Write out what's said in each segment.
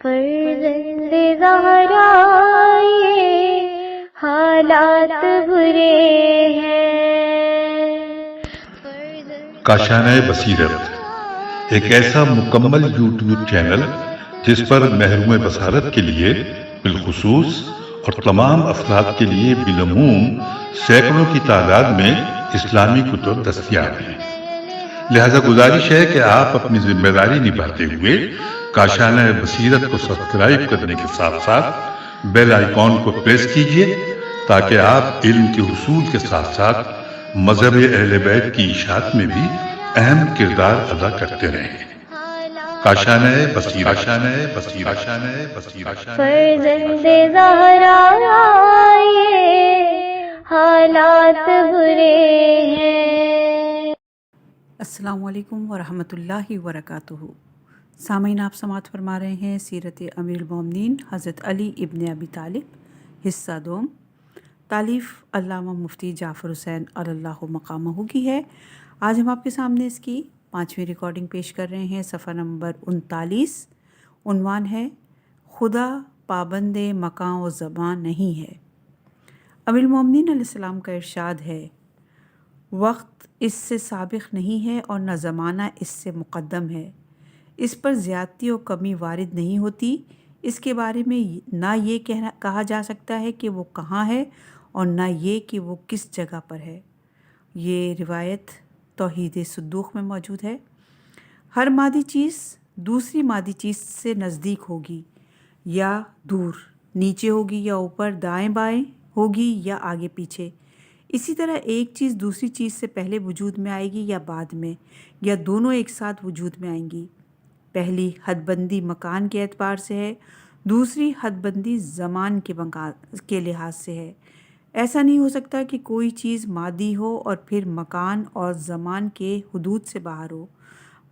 فرزند زہرا یہ حالات برے ہیں۔ کاشانۂ بصیرت ایک ایسا مکمل یوٹیوب چینل جس پر محروم بصارت کے لیے بالخصوص اور تمام افراد کے لیے بالعموم سینکڑوں کی تعداد میں اسلامی کتب دستیاب ہیں۔ لہذا گزارش ہے کہ آپ اپنی ذمہ داری نبھاتے ہوئے کاشانۂ بصیرت کو سبسکرائب کرنے کے ساتھ ساتھ بیل آئیکن کو پریس کیجیے تاکہ آپ علم کے حصول کے ساتھ ساتھ مذہب اہل بیت کی اشاعت میں بھی اہم کردار ادا کرتے رہیں۔ کاشانۂ بصیرت، کاشانۂ بصیرت، کاشانۂ بصیرت۔ فرزند زہرا یہ حالات برے ہیں۔ السلام علیکم ورحمۃ اللہ وبرکاتہ۔ سامعین، آپ سماعت فرما رہے ہیں سیرت امیر المومنین حضرت علی ابن ابی طالب حصہ دوم، تالیف علامہ مفتی جعفر حسین علی اللہ مقامہ کی ہے۔ آج ہم آپ کے سامنے اس کی 5ویں ریکارڈنگ پیش کر رہے ہیں، صفحہ نمبر 39۔ عنوان ہے خدا پابند مکان و زمان نہیں ہے۔ امیر المومنین علیہ السلام کا ارشاد ہے، وقت اس سے سابق نہیں ہے اور نہ زمانہ اس سے مقدم ہے۔ اس پر زیادتی و کمی وارد نہیں ہوتی۔ اس کے بارے میں نہ یہ کہا جا سکتا ہے کہ وہ کہاں ہے اور نہ یہ کہ وہ کس جگہ پر ہے۔ یہ روایت توحید صدوق میں موجود ہے۔ ہر مادی چیز دوسری مادی چیز سے نزدیک ہوگی یا دور، نیچے ہوگی یا اوپر، دائیں بائیں ہوگی یا آگے پیچھے۔ اسی طرح ایک چیز دوسری چیز سے پہلے وجود میں آئے گی یا بعد میں، یا دونوں ایک ساتھ وجود میں آئیں گی۔ پہلی حد بندی مکان کے اعتبار سے ہے، دوسری حد بندی زمان کے لحاظ سے ہے۔ ایسا نہیں ہو سکتا کہ کوئی چیز مادی ہو اور پھر مکان اور زمان کے حدود سے باہر ہو۔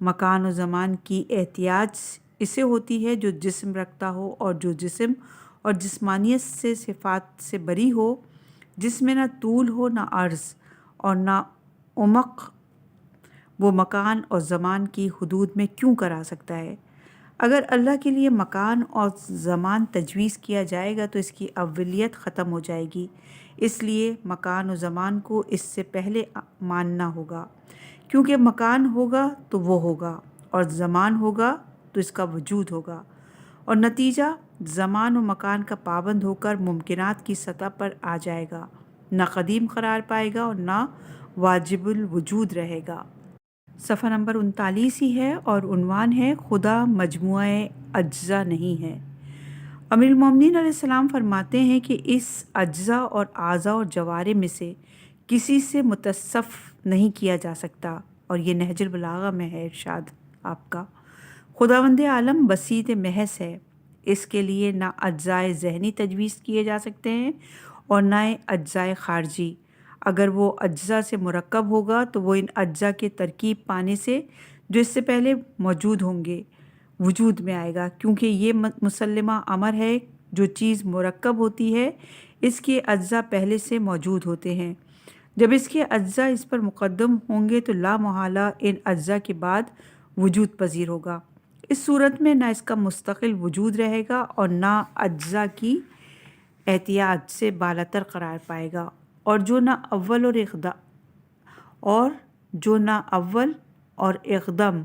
مکان و زمان کی احتیاج اسے ہوتی ہے جو جسم رکھتا ہو، اور جو جسم اور جسمانیت سے صفات سے بری ہو، جس میں نہ طول ہو نہ عرض اور نہ عمق، وہ مکان اور زمان کی حدود میں کیوں کرا سکتا ہے؟ اگر اللہ کے لیے مکان اور زمان تجویز کیا جائے گا تو اس کی اولیت ختم ہو جائے گی۔ اس لیے مکان و زمان کو اس سے پہلے ماننا ہوگا، کیونکہ مکان ہوگا تو وہ ہوگا، اور زمان ہوگا تو اس کا وجود ہوگا، اور نتیجہ زمان و مکان کا پابند ہو کر ممکنات کی سطح پر آ جائے گا، نہ قدیم قرار پائے گا اور نہ واجب الوجود رہے گا۔ صفحہ نمبر 39 ہی ہے اور عنوان ہے خدا مجموعہ اجزا نہیں ہے۔ امیر المومنین علیہ السلام فرماتے ہیں کہ اس اجزا اور اعضاء اور جوارح میں سے کسی سے متصف نہیں کیا جا سکتا، اور یہ نہج البلاغہ میں ہے ارشاد آپ کا۔ خداوند عالم بسیط محض ہے، اس کے لیے نہ اجزائے ذہنی تجویز کیے جا سکتے ہیں اور نہ اجزائے خارجی۔ اگر وہ اجزاء سے مرکب ہوگا تو وہ ان اجزاء کے ترکیب پانے سے جو اس سے پہلے موجود ہوں گے وجود میں آئے گا، کیونکہ یہ مسلمہ امر ہے جو چیز مرکب ہوتی ہے اس کے اجزاء پہلے سے موجود ہوتے ہیں۔ جب اس کے اجزاء اس پر مقدم ہوں گے تو لا محالہ ان اجزاء کے بعد وجود پذیر ہوگا۔ اس صورت میں نہ اس کا مستقل وجود رہے گا اور نہ اجزاء کی احتیاج سے بالاتر قرار پائے گا، اور جو نہ اول اور اقدم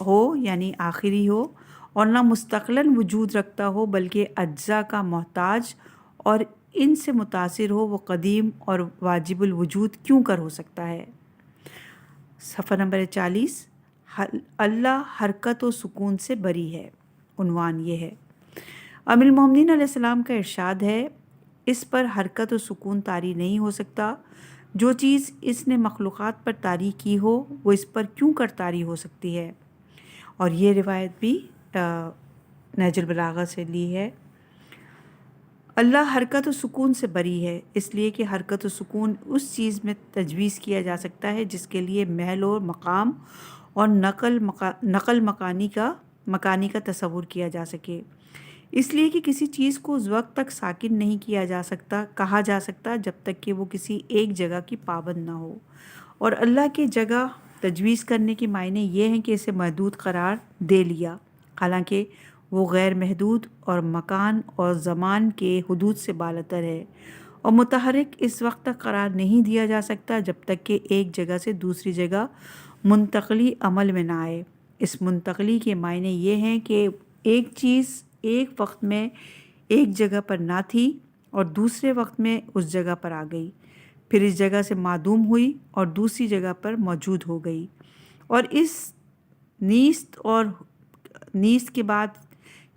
ہو یعنی آخری ہو، اور نہ مستقلاً وجود رکھتا ہو بلکہ اجزاء کا محتاج اور ان سے متاثر ہو، وہ قدیم اور واجب الوجود کیوں کر ہو سکتا ہے؟ صفحہ نمبر 40۔ اللہ حرکت و سکون سے بری ہے۔ عنوان یہ ہے، امیر المومنین علیہ السلام کا ارشاد ہے، اس پر حرکت و سکون طاری نہیں ہو سکتا۔ جو چیز اس نے مخلوقات پر طاری کی ہو وہ اس پر کیوں کر طاری ہو سکتی ہے؟ اور یہ روایت بھی نہج البلاغہ سے لی ہے۔ اللہ حرکت و سکون سے بری ہے، اس لیے کہ حرکت و سکون اس چیز میں تجویز کیا جا سکتا ہے جس کے لیے محل و مقام اور نقل مکانی کا تصور کیا جا سکے۔ اس لیے کہ کسی چیز کو اس وقت تک ساکن نہیں کہا جا سکتا جب تک کہ وہ کسی ایک جگہ کی پابند نہ ہو، اور اللہ کی جگہ تجویز کرنے کے معنی یہ ہیں کہ اسے محدود قرار دے لیا، حالانکہ وہ غیر محدود اور مکان اور زمان کے حدود سے بالاتر ہے، اور متحرک اس وقت تک قرار نہیں دیا جا سکتا جب تک کہ ایک جگہ سے دوسری جگہ منتقلی عمل میں نہ آئے۔ اس منتقلی کے معنی یہ ہیں کہ ایک چیز ایک وقت میں ایک جگہ پر نہ تھی اور دوسرے وقت میں اس جگہ پر آ گئی، پھر اس جگہ سے معدوم ہوئی اور دوسری جگہ پر موجود ہو گئی، اور اس نیست کے بعد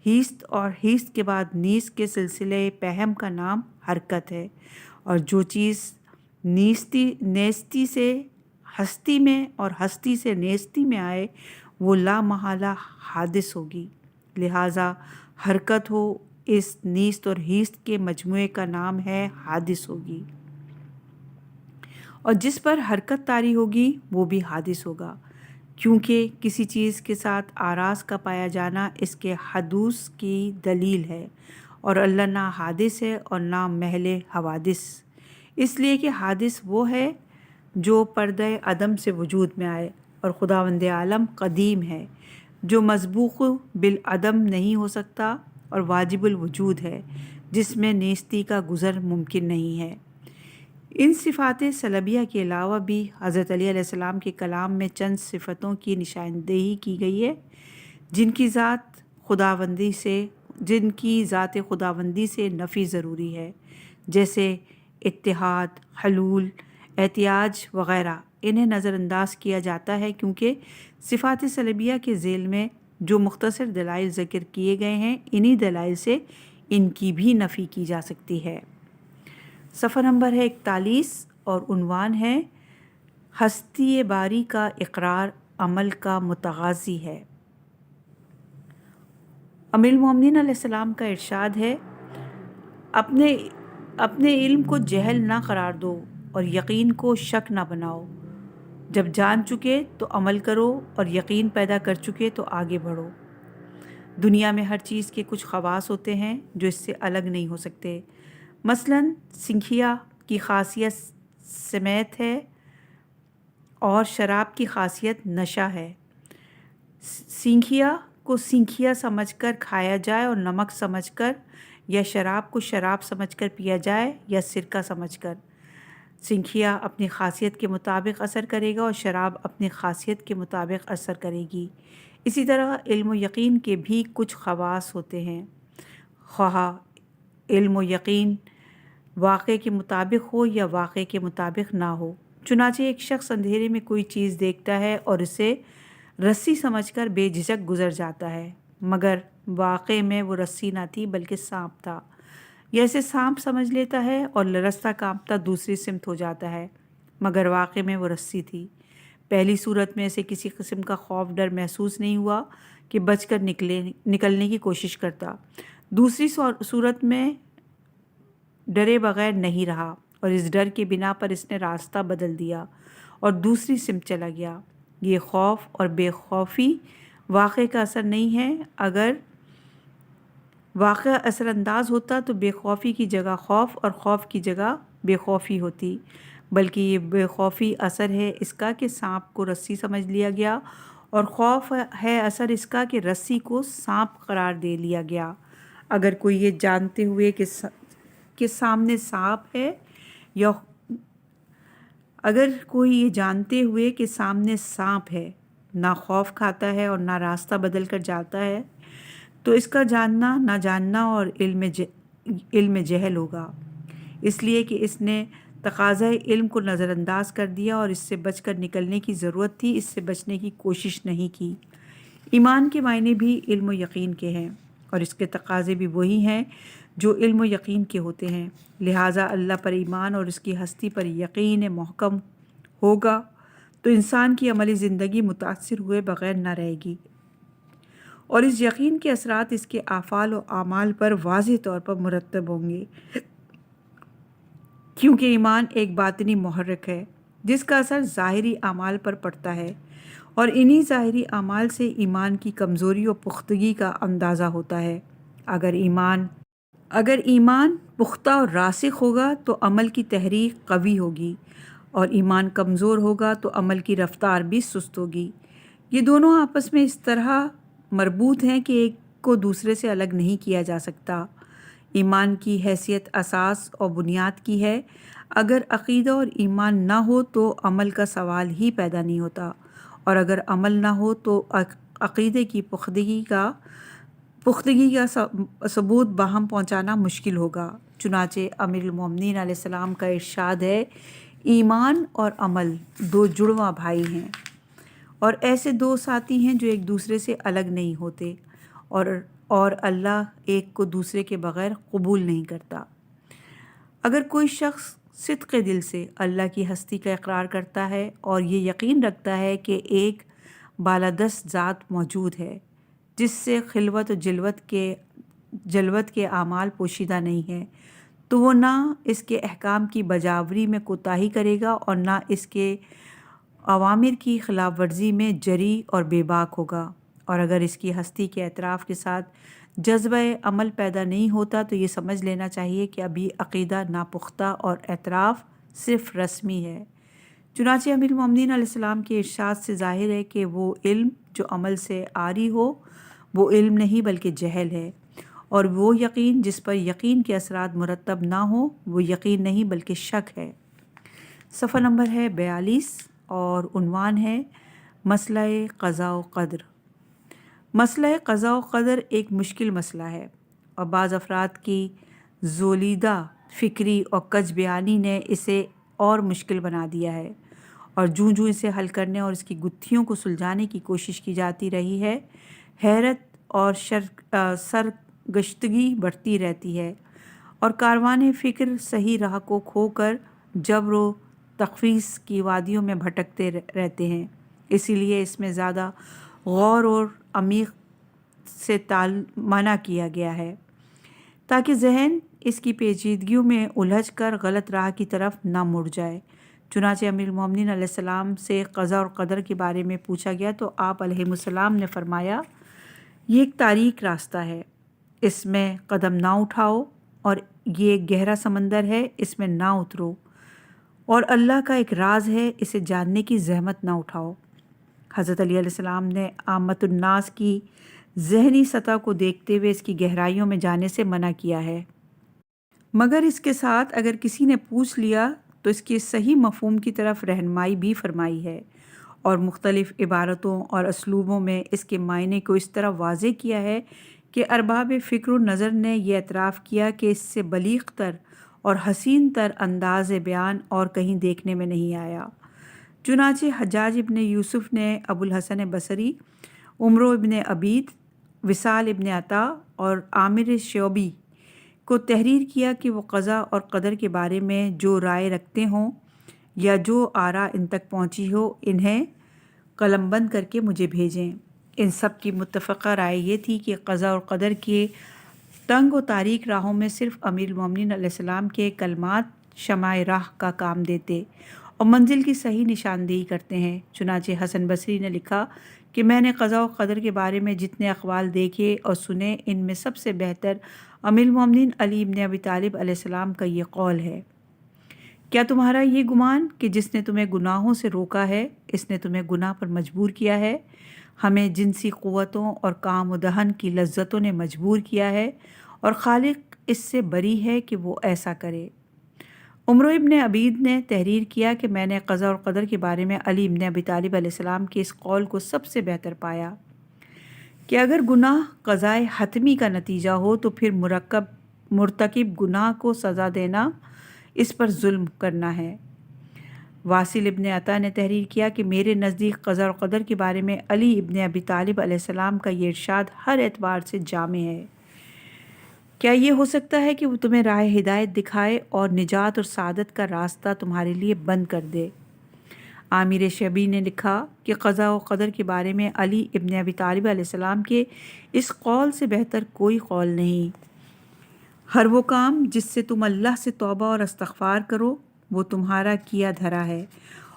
ہیست اور ہیست کے بعد نیست کے سلسلے پہم کا نام حرکت ہے، اور جو چیز نیستی سے ہستی میں اور ہستی سے نیستی میں آئے وہ لا محالہ حادث ہوگی، لہٰذا حرکت ہو اس نیست اور ہیست کے مجموعے کا نام ہے حادث ہوگی، اور جس پر حرکت طاری ہوگی وہ بھی حادث ہوگا، کیونکہ کسی چیز کے ساتھ آراز کا پایا جانا اس کے حدوث کی دلیل ہے، اور اللہ نہ حادث ہے اور نہ محل حوادث، اس لیے کہ حادث وہ ہے جو پردہ عدم سے وجود میں آئے، اور خداوند عالم قدیم ہے جو مسبوق بالعدم نہیں ہو سکتا اور واجب الوجود ہے جس میں نیستی کا گزر ممکن نہیں ہے۔ ان صفات سلبیہ کے علاوہ بھی حضرت علی علیہ السلام کے کلام میں چند صفتوں کی نشاندہی کی گئی ہے جن کی ذات خداوندی سے نفی ضروری ہے، جیسے اتحاد، حلول، احتیاج وغیرہ۔ انہیں نظر انداز کیا جاتا ہے کیونکہ صفات سلبیہ کے ذیل میں جو مختصر دلائل ذکر کیے گئے ہیں انہی دلائل سے ان کی بھی نفی کی جا سکتی ہے۔ صفحہ نمبر ہے 41 اور عنوان ہے ہستی باری کا اقرار عمل کا متغاضی ہے۔ امیر المومنین علیہ السلام کا ارشاد ہے، اپنے علم کو جہل نہ قرار دو اور یقین کو شک نہ بناؤ، جب جان چکے تو عمل کرو اور یقین پیدا کر چکے تو آگے بڑھو۔ دنیا میں ہر چیز کے کچھ خواص ہوتے ہیں جو اس سے الگ نہیں ہو سکتے، مثلاً سنکھیا کی خاصیت سمیت ہے اور شراب کی خاصیت نشہ ہے۔ سینکھیا کو سینکھیا سمجھ کر کھایا جائے اور نمک سمجھ کر، یا شراب کو شراب سمجھ کر پیا جائے یا سرکہ سمجھ کر۔ سینکھیا اپنی خاصیت کے مطابق اثر کرے گا اور شراب اپنی خاصیت کے مطابق اثر کرے گی۔ اسی طرح علم و یقین کے بھی کچھ خواص ہوتے ہیں، خواہ علم و یقین واقع کے مطابق ہو یا واقع کے مطابق نہ ہو۔ چنانچہ ایک شخص اندھیرے میں کوئی چیز دیکھتا ہے اور اسے رسی سمجھ کر بے جھجک گزر جاتا ہے، مگر واقع میں وہ رسی نہ تھی بلکہ سانپ تھا، یا اسے سانپ سمجھ لیتا ہے اور لرزتا کانپتا دوسری سمت ہو جاتا ہے، مگر واقع میں وہ رسی تھی۔ پہلی صورت میں اسے کسی قسم کا خوف ڈر محسوس نہیں ہوا کہ بچ کر نکلنے کی کوشش کرتا، دوسری صورت میں ڈرے بغیر نہیں رہا اور اس ڈر کے بنا پر اس نے راستہ بدل دیا اور دوسری سمت چلا گیا۔ یہ خوف اور بے خوفی واقع کا اثر نہیں ہے، اگر واقع اثر انداز ہوتا تو بے خوفی کی جگہ خوف اور خوف کی جگہ بے خوفی ہوتی، بلکہ یہ بے خوفی اثر ہے اس کا کہ سانپ کو رسی سمجھ لیا گیا، اور خوف ہے اثر اس کا کہ رسی کو سانپ قرار دے لیا گیا۔ اگر کوئی یہ جانتے ہوئے کہ سامنے سانپ ہے یا نہ خوف کھاتا ہے اور نہ راستہ بدل کر جاتا ہے تو اس کا جاننا نہ جاننا اور علم جہل ہوگا، اس لیے کہ اس نے تقاضۂ علم کو نظر انداز کر دیا اور اس سے بچ کر نکلنے کی ضرورت تھی، اس سے بچنے کی کوشش نہیں کی۔ ایمان کے معنی بھی علم و یقین کے ہیں اور اس کے تقاضے بھی وہی ہیں جو علم و یقین کے ہوتے ہیں، لہٰذا اللہ پر ایمان اور اس کی ہستی پر یقین محکم ہوگا تو انسان کی عملی زندگی متاثر ہوئے بغیر نہ رہے گی، اور اس یقین کے اثرات اس کے افعال و اعمال پر واضح طور پر مرتب ہوں گے، کیونکہ ایمان ایک باطنی محرک ہے جس کا اثر ظاہری اعمال پر پڑتا ہے، اور انہی ظاہری اعمال سے ایمان کی کمزوری و پختگی کا اندازہ ہوتا ہے۔ اگر ایمان پختہ اور راسخ ہوگا تو عمل کی تحریک قوی ہوگی، اور ایمان کمزور ہوگا تو عمل کی رفتار بھی سست ہوگی۔ یہ دونوں آپس میں اس طرح مربوط ہیں کہ ایک کو دوسرے سے الگ نہیں کیا جا سکتا۔ ایمان کی حیثیت اساس اور بنیاد کی ہے۔ اگر عقیدہ اور ایمان نہ ہو تو عمل کا سوال ہی پیدا نہیں ہوتا، اور اگر عمل نہ ہو تو عقیدے کی پختگی کا ثبوت باہم پہنچانا مشکل ہوگا۔ چنانچہ امیر المومنین علیہ السلام کا ارشاد ہے، ایمان اور عمل دو جڑواں بھائی ہیں، اور ایسے دو ساتھی ہیں جو ایک دوسرے سے الگ نہیں ہوتے، اور اللہ ایک کو دوسرے کے بغیر قبول نہیں کرتا۔ اگر کوئی شخص صدق دل سے اللہ کی ہستی کا اقرار کرتا ہے اور یہ یقین رکھتا ہے کہ ایک بالادست ذات موجود ہے جس سے خلوت و جلوت کے اعمال پوشیدہ نہیں ہے، تو وہ نہ اس کے احکام کی بجاوری میں کوتاہی کرے گا اور نہ اس کے اوامر کی خلاف ورزی میں جری اور بے باک ہوگا۔ اور اگر اس کی ہستی کے اعتراف کے ساتھ جذبہ عمل پیدا نہیں ہوتا تو یہ سمجھ لینا چاہیے کہ ابھی عقیدہ ناپختہ اور اعتراف صرف رسمی ہے۔ چنانچہ امیر المومنین علیہ السلام کے ارشاد سے ظاہر ہے کہ وہ علم جو عمل سے عاری ہو وہ علم نہیں بلکہ جہل ہے، اور وہ یقین جس پر یقین کے اثرات مرتب نہ ہو وہ یقین نہیں بلکہ شک ہے۔ صفحہ نمبر ہے 42 اور عنوان ہے مسئلہ قضاء و قدر۔ مسئلہ قضاء و قدر ایک مشکل مسئلہ ہے، اور بعض افراد کی زولیدہ فکری اور کج بیانی نے اسے اور مشکل بنا دیا ہے، اور جوں جوں اسے حل کرنے اور اس کی گتھیوں کو سلجھانے کی کوشش کی جاتی رہی ہے، حیرت اور سرگشتگی بڑھتی رہتی ہے، اور کاروان فکر صحیح راہ کو کھو کر جبر و تخفیص کی وادیوں میں بھٹکتے رہتے ہیں۔ اسی لیے اس میں زیادہ غور اور عمیق سے منع کیا گیا ہے، تاکہ ذہن اس کی پیچیدگیوں میں الجھ کر غلط راہ کی طرف نہ مڑ جائے۔ چنانچہ امیر المومنین علیہ السلام سے قضاء اور قدر کے بارے میں پوچھا گیا تو آپ علیہ السلام نے فرمایا، یہ ایک تاریک راستہ ہے، اس میں قدم نہ اٹھاؤ، اور یہ ایک گہرا سمندر ہے، اس میں نہ اترو، اور اللہ کا ایک راز ہے، اسے جاننے کی زحمت نہ اٹھاؤ۔ حضرت علی علیہ السلام نے عامت الناس کی ذہنی سطح کو دیکھتے ہوئے اس کی گہرائیوں میں جانے سے منع کیا ہے، مگر اس کے ساتھ اگر کسی نے پوچھ لیا تو اس کے صحیح مفہوم کی طرف رہنمائی بھی فرمائی ہے، اور مختلف عبارتوں اور اسلوبوں میں اس کے معنی کو اس طرح واضح کیا ہے کہ ارباب فکر و نظر نے یہ اعتراف کیا کہ اس سے بلیغ تر اور حسین تر انداز بیان اور کہیں دیکھنے میں نہیں آیا۔ چنانچہ حجاج ابن یوسف نے ابو الحسن بصری، عمرو ابن عبید، وصال ابن عطا اور عامر شعبی کو تحریر کیا کہ وہ قضاء اور قدر کے بارے میں جو رائے رکھتے ہوں یا جو آراء ان تک پہنچی ہو انہیں قلم بند کر کے مجھے بھیجیں۔ ان سب کی متفقہ رائے یہ تھی کہ قضاء اور قدر کے تنگ و تاریک راہوں میں صرف امیر المومنین علیہ السلام کے کلمات شمع راہ کا کام دیتے اور منزل کی صحیح نشاندہی کرتے ہیں۔ چنانچہ حسن بصری نے لکھا کہ میں نے قضاء و قدر کے بارے میں جتنے اقوال دیکھے اور سنے ان میں سب سے بہتر امیر المومنین علی ابن ابی طالب علیہ السلام کا یہ قول ہے، کیا تمہارا یہ گمان کہ جس نے تمہیں گناہوں سے روکا ہے اس نے تمہیں گناہ پر مجبور کیا ہے؟ ہمیں جنسی قوتوں اور کام و دہن کی لذتوں نے مجبور کیا ہے، اور خالق اس سے بری ہے کہ وہ ایسا کرے۔ عمرو ابن عبید نے تحریر کیا کہ میں نے قضاء اور قدر کے بارے میں علی ابن ابی طالب علیہ السلام کے اس قول کو سب سے بہتر پایا کہ اگر گناہ قضائے حتمی کا نتیجہ ہو تو پھر مرتکب گناہ کو سزا دینا اس پر ظلم کرنا ہے۔ واصل ابن عطا نے تحریر کیا کہ میرے نزدیک قضاء اور قدر کے بارے میں علی ابن ابی طالب علیہ السلام کا یہ ارشاد ہر اعتبار سے جامع ہے۔ کیا یہ ہو سکتا ہے کہ وہ تمہیں راہ ہدایت دکھائے اور نجات اور سعادت کا راستہ تمہارے لیے بند کر دے؟ عامر شعبی نے لکھا کہ قضاء و قدر کے بارے میں علی ابن ابی طالب علیہ السلام کے اس قول سے بہتر کوئی قول نہیں۔ ہر وہ کام جس سے تم اللہ سے توبہ اور استغفار کرو وہ تمہارا کیا دھرا ہے،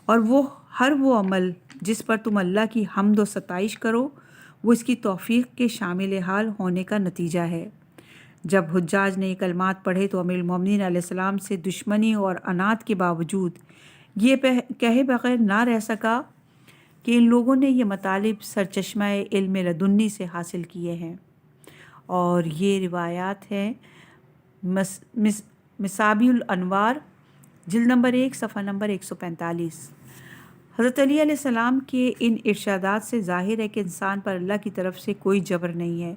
اور ہر وہ عمل جس پر تم اللہ کی حمد و ستائش کرو وہ اس کی توفیق کے شامل حال ہونے کا نتیجہ ہے۔ جب حجاج نے یہ کلمات پڑھے تو امیر المومنین علیہ السلام سے دشمنی اور عناد کے باوجود یہ کہے بغیر نہ رہ سکا کہ ان لوگوں نے یہ مطالب سرچشمہ علم لدنی سے حاصل کیے ہیں۔ اور یہ روایات ہیں مصابیح الانوار جلد نمبر 1 صفحہ نمبر 145۔ حضرت علی علیہ السلام کے ان ارشادات سے ظاہر ہے کہ انسان پر اللہ کی طرف سے کوئی جبر نہیں ہے،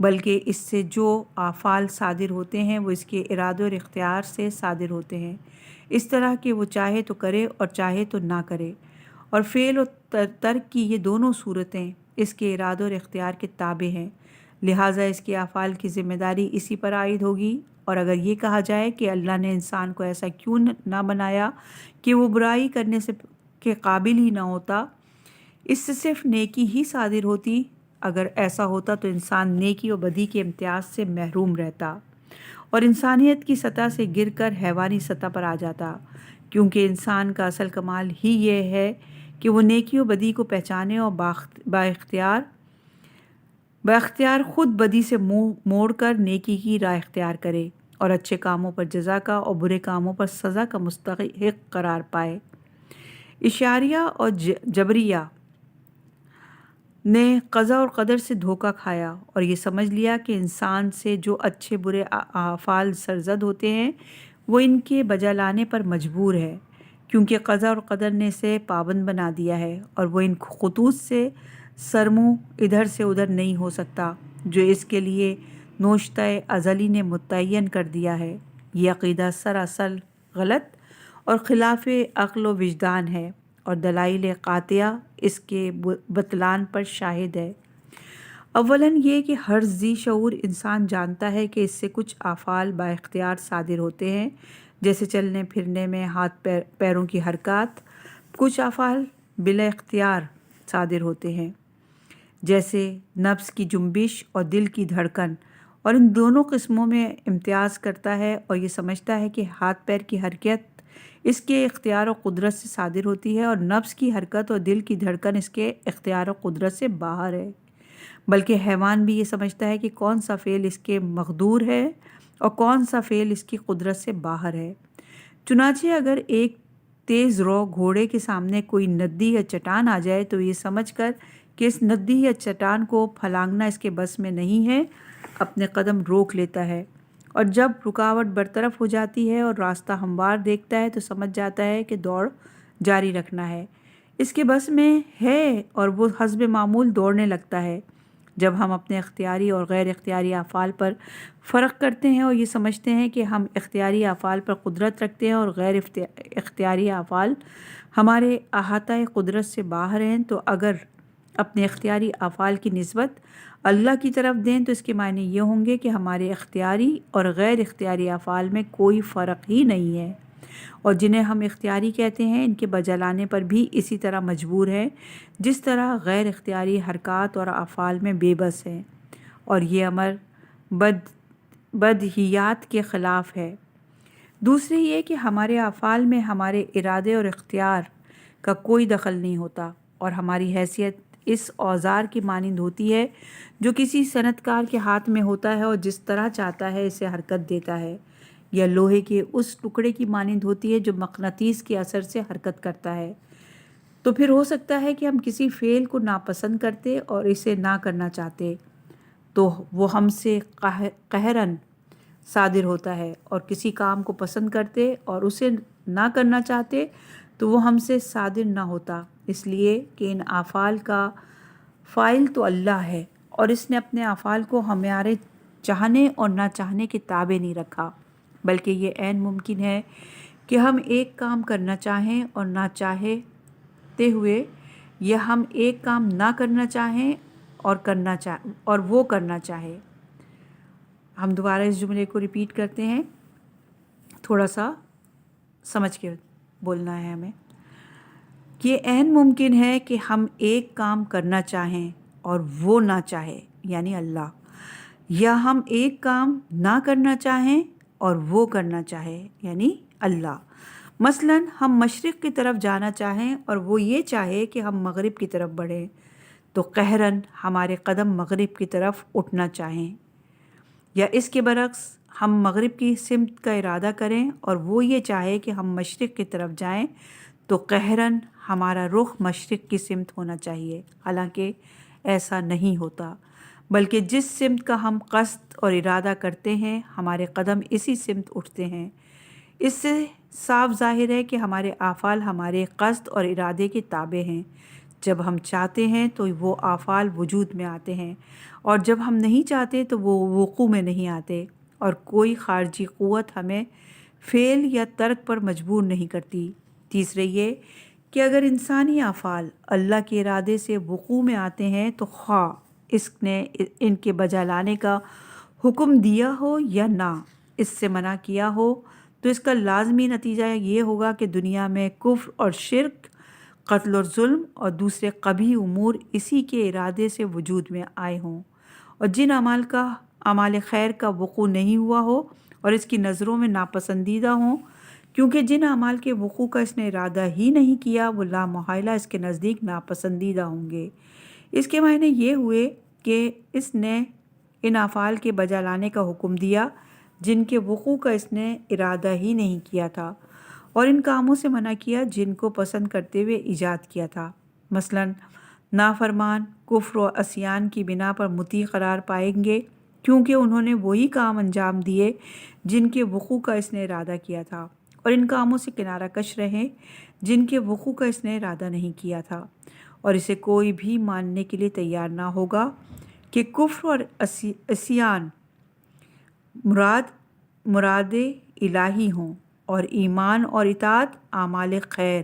بلکہ اس سے جو افعال صادر ہوتے ہیں وہ اس کے ارادے اور اختیار سے صادر ہوتے ہیں، اس طرح کہ وہ چاہے تو کرے اور چاہے تو نہ کرے، اور فعل و ترک کی یہ دونوں صورتیں اس کے ارادے اور اختیار کے تابع ہیں، لہٰذا اس کے افعال کی ذمہ داری اسی پر عائد ہوگی۔ اور اگر یہ کہا جائے کہ اللہ نے انسان کو ایسا کیوں نہ بنایا کہ وہ برائی کرنے سے کے قابل ہی نہ ہوتا، اس سے صرف نیکی ہی صادر ہوتی، اگر ایسا ہوتا تو انسان نیکی و بدی کے امتیاز سے محروم رہتا اور انسانیت کی سطح سے گر کر حیوانی سطح پر آ جاتا، کیونکہ انسان کا اصل کمال ہی یہ ہے کہ وہ نیکی و بدی کو پہچانے اور باختیار خود بدی سے منہ موڑ کر نیکی کی راہ اختیار کرے اور اچھے کاموں پر جزا کا اور برے کاموں پر سزا کا مستحق قرار پائے۔ اشاریہ اور جبریہ نے قضا اور قدر سے دھوکہ کھایا اور یہ سمجھ لیا کہ انسان سے جو اچھے برے افعال سرزد ہوتے ہیں وہ ان کے بجا لانے پر مجبور ہے، کیونکہ قضا اور قدر نے اسے پابند بنا دیا ہے اور وہ ان خطوط سے سرمو ادھر سے ادھر نہیں ہو سکتا جو اس کے لیے نوشتہ ازلی نے متعین کر دیا ہے۔ یہ عقیدہ سراسر غلط اور خلاف عقل و وجدان ہے اور دلائل قاطعہ اس کے بطلان پر شاہد ہے۔ اولاً یہ کہ ہر ذی شعور انسان جانتا ہے کہ اس سے کچھ افعال با اختیار صادر ہوتے ہیں، جیسے چلنے پھرنے میں ہاتھ پیروں کی حرکات، کچھ افعال بلا اختیار صادر ہوتے ہیں جیسے نفس کی جنبش اور دل کی دھڑکن، اور ان دونوں قسموں میں امتیاز کرتا ہے اور یہ سمجھتا ہے کہ ہاتھ پیر کی حرکت اس کے اختیار و قدرت سے صادر ہوتی ہے اور نفس کی حرکت اور دل کی دھڑکن اس کے اختیار و قدرت سے باہر ہے، بلکہ حیوان بھی یہ سمجھتا ہے کہ کون سا فعل اس کے مقدور ہے اور کون سا فعل اس کی قدرت سے باہر ہے۔ چنانچہ اگر ایک تیز رو گھوڑے کے سامنے کوئی ندی یا چٹان آ جائے تو یہ سمجھ کر کہ اس ندی یا چٹان کو پھلانگنا اس کے بس میں نہیں ہے، اپنے قدم روک لیتا ہے، اور جب رکاوٹ برطرف ہو جاتی ہے اور راستہ ہموار دیکھتا ہے تو سمجھ جاتا ہے کہ دوڑ جاری رکھنا ہے، اس کے بس میں ہے، اور وہ حسب معمول دوڑنے لگتا ہے۔ جب ہم اپنے اختیاری اور غیر اختیاری افعال پر فرق کرتے ہیں اور یہ سمجھتے ہیں کہ ہم اختیاری افعال پر قدرت رکھتے ہیں اور غیر اختیاری افعال ہمارے احاطۂ قدرت سے باہر ہیں، تو اگر اپنے اختیاری افعال کی نسبت اللہ کی طرف دیں تو اس کے معنی یہ ہوں گے کہ ہمارے اختیاری اور غیر اختیاری افعال میں کوئی فرق ہی نہیں ہے، اور جنہیں ہم اختیاری کہتے ہیں ان کے بجا لانے پر بھی اسی طرح مجبور ہیں جس طرح غیر اختیاری حرکات اور افعال میں بے بس ہیں، اور یہ امر بدیہیات کے خلاف ہے۔ دوسری یہ کہ ہمارے افعال میں ہمارے ارادے اور اختیار کا کوئی دخل نہیں ہوتا، اور ہماری حیثیت اس اوزار کی مانند ہوتی ہے جو کسی صنعت کار کے ہاتھ میں ہوتا ہے اور جس طرح چاہتا ہے اسے حرکت دیتا ہے، یا لوہے کے اس ٹکڑے کی مانند ہوتی ہے جو مقناطیس کے اثر سے حرکت کرتا ہے۔ تو پھر ہو سکتا ہے کہ ہم کسی فعل کو ناپسند کرتے اور اسے نہ کرنا چاہتے تو وہ ہم سے قہراً صادر ہوتا ہے، اور کسی کام کو پسند کرتے اور اسے نہ کرنا چاہتے تو وہ ہم سے صادر نہ ہوتا، اس لیے کہ ان افعال کا فاعل تو اللہ ہے اور اس نے اپنے افعال کو ہمارے چاہنے اور نہ چاہنے کے تابع نہیں رکھا، بلکہ یہ عین ممکن ہے کہ ہم ایک کام کرنا چاہیں اور نہ چاہتے ہوئے، یا ہم ایک کام نہ کرنا چاہیں اور وہ کرنا چاہے۔ ہم دوبارہ اس جملے کو ریپیٹ کرتے ہیں، تھوڑا سا سمجھ کے بولنا ہے ہمیں۔ یہ عین ممکن ہے کہ ہم ایک کام کرنا چاہیں اور وہ نہ چاہے یعنی اللہ، یا ہم ایک کام نہ کرنا چاہیں اور وہ کرنا چاہے یعنی اللہ۔ مثلاً ہم مشرق کی طرف جانا چاہیں اور وہ یہ چاہے کہ ہم مغرب کی طرف بڑھیں، تو قہراً ہمارے قدم مغرب کی طرف اٹھنا چاہیں، یا اس کے برعکس ہم مغرب کی سمت کا ارادہ کریں اور وہ یہ چاہے کہ ہم مشرق کی طرف جائیں، تو قہراً ہمارا رخ مشرق کی سمت ہونا چاہیے، حالانکہ ایسا نہیں ہوتا، بلکہ جس سمت کا ہم قصد اور ارادہ کرتے ہیں ہمارے قدم اسی سمت اٹھتے ہیں۔ اس سے صاف ظاہر ہے کہ ہمارے اعمال ہمارے قصد اور ارادے کے تابع ہیں۔ جب ہم چاہتے ہیں تو وہ اعمال وجود میں آتے ہیں، اور جب ہم نہیں چاہتے تو وہ وقوع میں نہیں آتے، اور کوئی خارجی قوت ہمیں فعل یا ترک پر مجبور نہیں کرتی۔ تیسرے یہ کہ اگر انسانی اعمال اللہ کے ارادے سے وقوع میں آتے ہیں تو خواہ اس نے ان کے بجا لانے کا حکم دیا ہو یا نہ اس سے منع کیا ہو، تو اس کا لازمی نتیجہ یہ ہوگا کہ دنیا میں کفر اور شرک، قتل اور ظلم اور دوسرے قبیح امور اسی کے ارادے سے وجود میں آئے ہوں، اور جن اعمال خیر کا وقوع نہیں ہوا ہو اور اس کی نظروں میں ناپسندیدہ ہوں، کیونکہ جن اعمال کے وقوع کا اس نے ارادہ ہی نہیں کیا وہ لامحالہ اس کے نزدیک ناپسندیدہ ہوں گے۔ اس کے معنی یہ ہوئے کہ اس نے ان اعمال کے بجا لانے کا حکم دیا جن کے وقوع کا اس نے ارادہ ہی نہیں کیا تھا، اور ان کاموں سے منع کیا جن کو پسند کرتے ہوئے ایجاد کیا تھا۔ مثلاً نافرمان کفر و عصیان کی بنا پر مطیع قرار پائیں گے کیونکہ انہوں نے وہی کام انجام دیے جن کے وقوع کا اس نے ارادہ کیا تھا، اور ان کاموں سے کنارہ کش رہیں جن کے وقوع کا اس نے ارادہ نہیں کیا تھا، اور اسے کوئی بھی ماننے کے لیے تیار نہ ہوگا کہ کفر اور عصیان مراد الہی ہوں، اور ایمان اور اطاعت اعمال خیر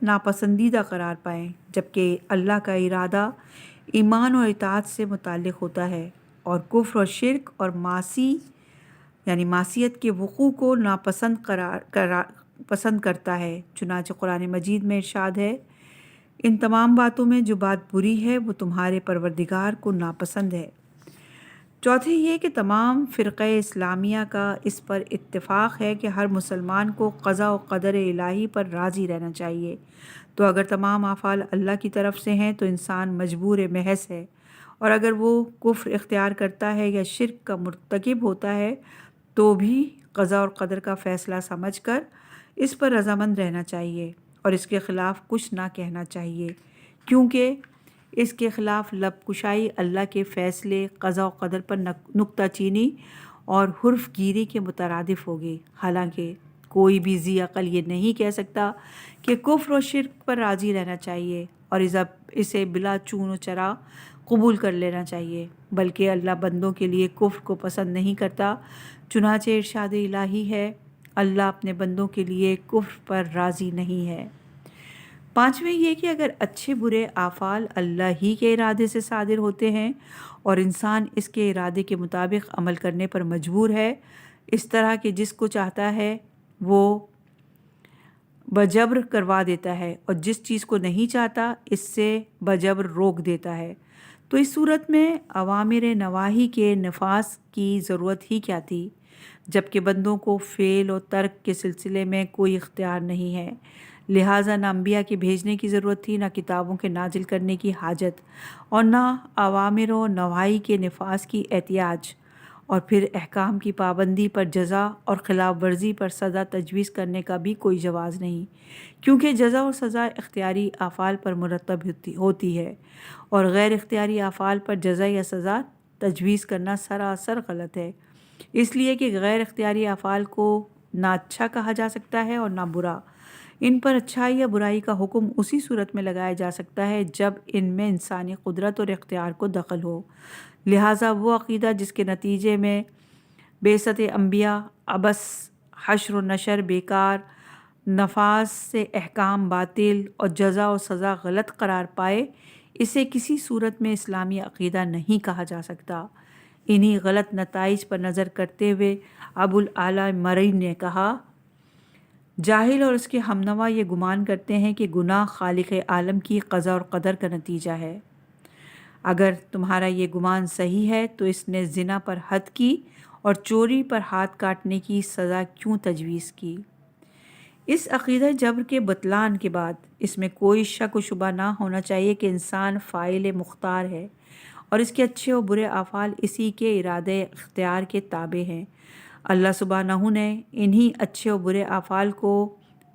ناپسندیدہ قرار پائیں، جبکہ اللہ کا ارادہ ایمان اور اطاعت سے متعلق ہوتا ہے، اور کفر اور شرک اور معصیت کے وقوع کو پسند کرتا ہے۔ چنانچہ قرآن مجید میں ارشاد ہے، ان تمام باتوں میں جو بات بری ہے وہ تمہارے پروردگار کو ناپسند ہے۔ چوتھے یہ کہ تمام فرقہ اسلامیہ کا اس پر اتفاق ہے کہ ہر مسلمان کو قضاء و قدر الہی پر راضی رہنا چاہیے۔ تو اگر تمام اعمال اللہ کی طرف سے ہیں تو انسان مجبور محض ہے، اور اگر وہ کفر اختیار کرتا ہے یا شرک کا مرتکب ہوتا ہے تو بھی قضاء اور قدر کا فیصلہ سمجھ کر اس پر رضامند رہنا چاہیے اور اس کے خلاف کچھ نہ کہنا چاہیے، کیونکہ اس کے خلاف لب کشائی اللہ کے فیصلے قضاء و قدر پر نکتہ چینی اور حرف گیری کے مترادف ہوگی۔ حالانکہ کوئی بھی ذی عقل یہ نہیں کہہ سکتا کہ کفر و شرک پر راضی رہنا چاہیے اور اسے بلا چون و چرا قبول کر لینا چاہیے، بلکہ اللہ بندوں کے لیے کفر کو پسند نہیں کرتا۔ چنانچہ ارشاد الہی ہے، اللہ اپنے بندوں کے لیے کفر پر راضی نہیں ہے۔ پانچویں یہ کہ اگر اچھے برے اعمال اللہ ہی کے ارادے سے صادر ہوتے ہیں اور انسان اس کے ارادے کے مطابق عمل کرنے پر مجبور ہے، اس طرح کہ جس کو چاہتا ہے وہ بجبر کروا دیتا ہے اور جس چیز کو نہیں چاہتا اس سے بجبر روک دیتا ہے، تو اس صورت میں اوامر نواہی کے نفاذ کی ضرورت ہی کیا تھی، جبکہ بندوں کو فعل و ترک کے سلسلے میں کوئی اختیار نہیں ہے۔ لہٰذا نہ انبیاء کے بھیجنے کی ضرورت تھی، نہ کتابوں کے نازل کرنے کی حاجت، اور نہ اوامر و نواہی کے نفاذ کی احتیاج، اور پھر احکام کی پابندی پر جزا اور خلاف ورزی پر سزا تجویز کرنے کا بھی کوئی جواز نہیں، کیونکہ جزا اور سزا اختیاری اعمال پر مرتب ہوتی ہے، اور غیر اختیاری اعمال پر جزا یا سزا تجویز کرنا سراسر غلط ہے، اس لیے کہ غیر اختیاری اعمال کو نہ اچھا کہا جا سکتا ہے اور نہ برا۔ ان پر اچھائی یا برائی کا حکم اسی صورت میں لگایا جا سکتا ہے جب ان میں انسانی قدرت اور اختیار کو دخل ہو۔ لہٰذا وہ عقیدہ جس کے نتیجے میں بعثت انبیاء عبث، حشر و نشر بیکار، نفاذ سے احکام باطل اور جزا و سزا غلط قرار پائے، اسے کسی صورت میں اسلامی عقیدہ نہیں کہا جا سکتا۔ انہی غلط نتائج پر نظر کرتے ہوئے ابو الاعلیٰ مرئی نے کہا، جاہل اور اس کے ہمنوا یہ گمان کرتے ہیں کہ گناہ خالق عالم کی قضا اور قدر کا نتیجہ ہے۔ اگر تمہارا یہ گمان صحیح ہے تو اس نے زنا پر حد کی اور چوری پر ہاتھ کاٹنے کی سزا کیوں تجویز کی؟ اس عقیدہ جبر کے بطلان کے بعد اس میں کوئی شک و شبہ نہ ہونا چاہیے کہ انسان فاعل مختار ہے اور اس کے اچھے و برے اعمال اسی کے ارادے اختیار کے تابع ہیں۔ اللہ سبحانہ نے انہی اچھے و برے اعمال کو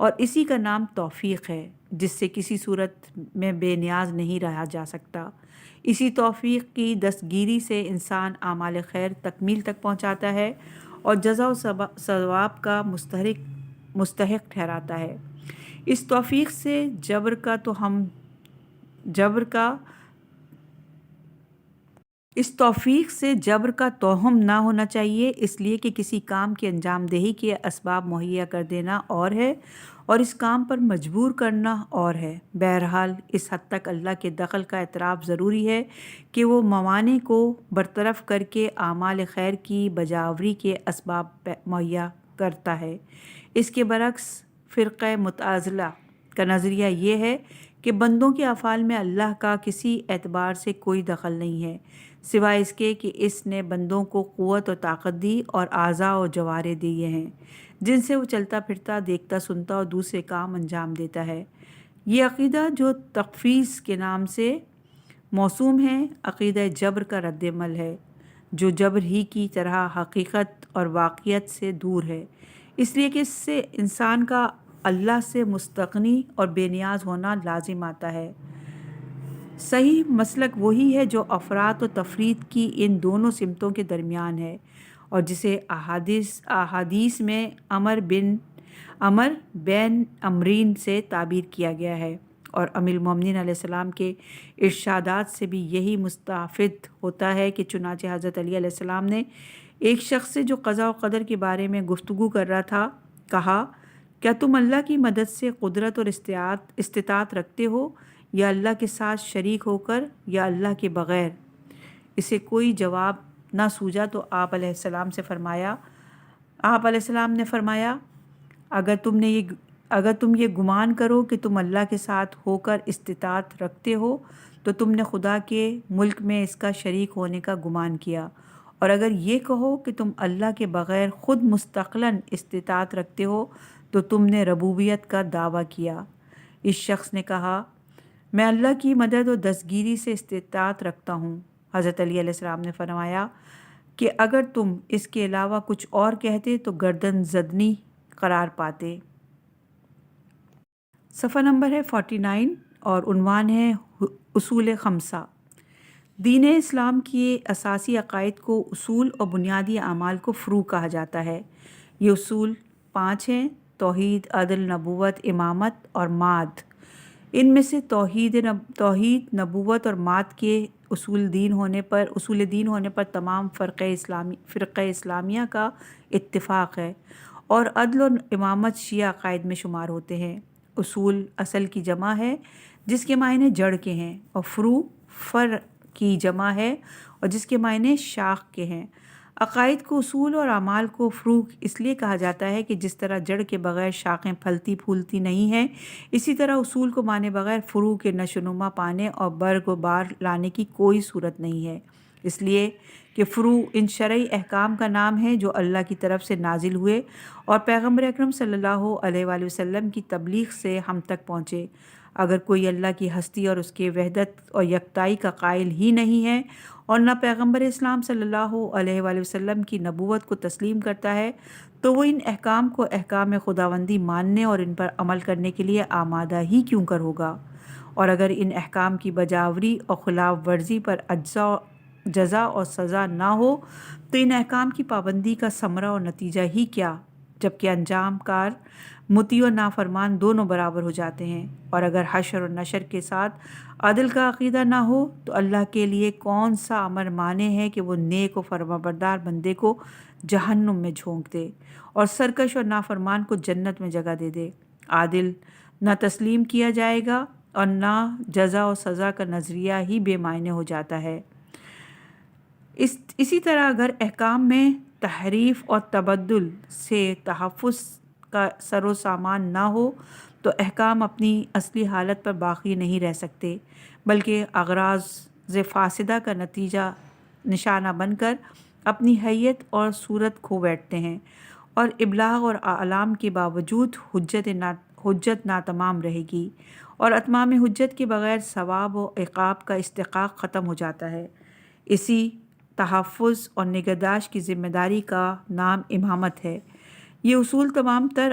اور اسی کا نام توفیق ہے جس سے کسی صورت میں بے نیاز نہیں رہا جا سکتا۔ اسی توفیق کی دستگیری سے انسان اعمال خیر تکمیل تک پہنچاتا ہے اور جزا و ثواب کا مستحق ٹھہراتا ہے۔ اس توفیق سے جبر کا توہم نہ ہونا چاہیے، اس لیے کہ کسی کام کی انجام دہی کے اسباب مہیا کر دینا اور ہے اور اس کام پر مجبور کرنا اور ہے۔ بہرحال اس حد تک اللہ کے دخل کا اعتراف ضروری ہے کہ وہ موانع کو برطرف کر کے اعمال خیر کی بجاوری کے اسباب مہیا کرتا ہے۔ اس کے برعکس فرقہ معتزلہ کا نظریہ یہ ہے کہ بندوں کے افعال میں اللہ کا کسی اعتبار سے کوئی دخل نہیں ہے سوائے اس کے کہ اس نے بندوں کو قوت و طاقت دی اور اعضاء و جوارح دیے ہیں جن سے وہ چلتا پھرتا، دیکھتا، سنتا اور دوسرے کام انجام دیتا ہے۔ یہ عقیدہ جو تخفیض کے نام سے موسوم ہے، عقیدہ جبر کا رد عمل ہے جو جبر ہی کی طرح حقیقت اور واقعیت سے دور ہے، اس لیے کہ اس سے انسان کا اللہ سے مستغنی اور بے نیاز ہونا لازم آتا ہے۔ صحیح مسلک وہی ہے جو افراط و تفریط کی ان دونوں سمتوں کے درمیان ہے اور جسے احادیث میں امر بین امرین سے تعبیر کیا گیا ہے، اور امیر المومنین علیہ السلام کے ارشادات سے بھی یہی مستفاد ہوتا ہے کہ چنانچہ حضرت علی علیہ السلام نے ایک شخص سے جو قضاء و قدر کے بارے میں گفتگو کر رہا تھا کہا، کیا تم اللہ کی مدد سے قدرت اور استطاعت رکھتے ہو یا اللہ کے ساتھ شریک ہو کر یا اللہ کے بغیر؟ اسے کوئی جواب نہ سوجا تو آپ علیہ السلام نے فرمایا، اگر تم یہ گمان کرو کہ تم اللہ کے ساتھ ہو کر استطاعت رکھتے ہو تو تم نے خدا کے ملک میں اس کا شریک ہونے کا گمان کیا، اور اگر یہ کہو کہ تم اللہ کے بغیر خود مستقلاً استطاعت رکھتے ہو تو تم نے ربوبیت کا دعویٰ کیا۔ اس شخص نے کہا، میں اللہ کی مدد و دستگیری سے استطاعت رکھتا ہوں۔ حضرت علی علیہ السلام نے فرمایا کہ اگر تم اس کے علاوہ کچھ اور کہتے تو گردن زدنی قرار پاتے۔ صفحہ نمبر ہے 49 اور عنوان ہے اصول خمسہ۔ دین اسلام کے اساسی عقائد کو اصول اور بنیادی اعمال کو فروع کہا جاتا ہے۔ یہ اصول 5 ہیں: توحید، عدل، نبوت، امامت اور معاد۔ ان میں سے توحید، نبوت اور معاد کے اصول دین ہونے پر تمام فرقہ اسلامیہ کا اتفاق ہے، اور عدل اور امامت شیعہ عقائد میں شمار ہوتے ہیں۔ اصول اصل کی جمع ہے جس کے معنی جڑ کے ہیں، اور فروع فرع کی جمع ہے اور جس کے معنی شاخ کے ہیں۔ عقائد کو اصول اور اعمال کو فروع اس لیے کہا جاتا ہے کہ جس طرح جڑ کے بغیر شاخیں پھلتی پھولتی نہیں ہیں، اسی طرح اصول کو مانے بغیر فروع کے نشو و نما پانے اور برگ و بار لانے کی کوئی صورت نہیں ہے، اس لیے کہ فروع ان شرعی احکام کا نام ہے جو اللہ کی طرف سے نازل ہوئے اور پیغمبر اکرم صلی اللہ علیہ وآلہ وسلم کی تبلیغ سے ہم تک پہنچے۔ اگر کوئی اللہ کی ہستی اور اس کے وحدت اور یکتائی کا قائل ہی نہیں ہے اور نہ پیغمبر اسلام صلی اللہ علیہ وآلہ وسلم کی نبوت کو تسلیم کرتا ہے تو وہ ان احکام کو احکام خداوندی ماننے اور ان پر عمل کرنے کے لیے آمادہ ہی کیوں کر ہوگا؟ اور اگر ان احکام کی بجاوری اور خلاف ورزی پر جزا اور سزا نہ ہو تو ان احکام کی پابندی کا ثمرہ اور نتیجہ ہی کیا، جبکہ انجام کار مطیع و نافرمان دونوں برابر ہو جاتے ہیں۔ اور اگر حشر اور نشر کے ساتھ عدل کا عقیدہ نہ ہو تو اللہ کے لیے کون سا امر مانے ہے کہ وہ نیک و فرمانبردار بندے کو جہنم میں جھونک دے اور سرکش اور نافرمان کو جنت میں جگہ دے دے؟ عادل نہ تسلیم کیا جائے گا اور نہ جزا و سزا کا نظریہ ہی بے معنی ہو جاتا ہے۔ اسی طرح اگر احکام میں تحریف اور تبدل سے تحفظ کا سر و سامان نہ ہو تو احکام اپنی اصلی حالت پر باقی نہیں رہ سکتے، بلکہ اغراض فاسدہ کا نشانہ بن کر اپنی حیت اور صورت کھو بیٹھتے ہیں، اور ابلاغ اور اعلام کے باوجود حجت ناتمام رہے گی، اور اتمام حجت کے بغیر ثواب و عقاب کا استحقاق ختم ہو جاتا ہے۔ اسی تحفظ اور نگہداشت کی ذمہ داری کا نام امامت ہے۔ یہ اصول تمام تر